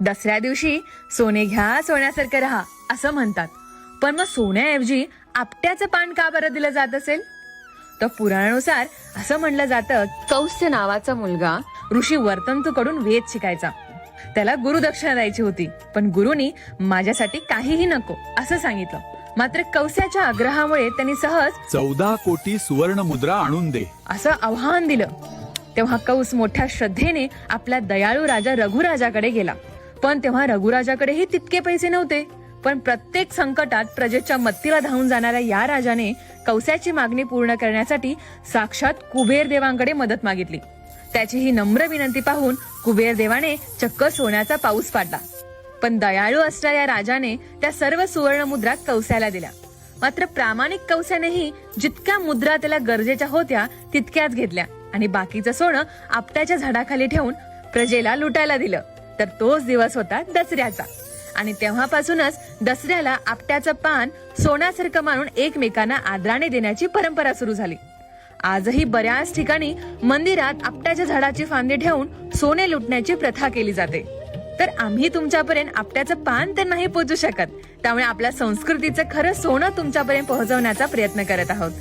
दसऱ्या दिवशी सोने घ्या सोन्यासारखं राहा असं म्हणतात, पण मग सोन्याऐवजी आपट्याचं पान का बरं दिलं जात असेल? तर पुराणानुसार असं म्हणलं जातं, कौस्य नावाचा मुलगा ऋषी वर्तंतूकडून वेद शिकायचा. त्याला गुरुदक्षिणा द्यायची होती, पण गुरुनी माझ्यासाठी काहीही नको असं सांगितलं. मात्र कौस्याच्या आग्रहामुळे त्यांनी सहज 14 कोटी सुवर्ण मुद्रा आणून दे असं आव्हान दिलं. तेव्हा कौस मोठ्या श्रद्धेने आपल्या दयाळू राजा रघुराजाकडे गेला. पण तेव्हा रघुराजाकडेही तितके पैसे नव्हते. पण प्रत्येक संकटात प्रजेच्या मत्तीला धावून जाणाऱ्या या राजाने कौस्याची मागणी पूर्ण करण्यासाठी साक्षात कुबेर देवांकडे मदत मागितली. त्याची ही नम्र विनंती पाहून कुबेर देवाने चक्क सोन्याचा पाऊस पाडला. पण दयाळू असणाऱ्या राजाने त्या सर्व सुवर्ण मुद्रा कौस्याला दिल्या. मात्र प्रामाणिक कौस्यानेही जितक्या मुद्रा त्याला गरजेच्या होत्या तितक्याच घेतल्या आणि बाकीचं सोनं आपट्याच्या झाडाखाली ठेवून प्रजेला लुटायला दिलं. तर तोच दिवस होता दसऱ्याचा. आणि तेव्हापासूनच दसऱ्याला आपट्याचं पान सोन्यासारखं मानून एकमेकांना आदराने देण्याची परंपरा सुरू झाली. आजही बऱ्याच ठिकाणी मंदिरात आपट्याच्या झाडाची फांदी ठेवून सोने लुटण्याची प्रथा केली जाते. तर आम्ही तुमच्यापर्यंत आपट्याचं पान तर नाही पोहोचू शकत, त्यामुळे आपल्या संस्कृतीचं खरं सोनं तुमच्यापर्यंत पोहोचवण्याचा प्रयत्न करत आहोत.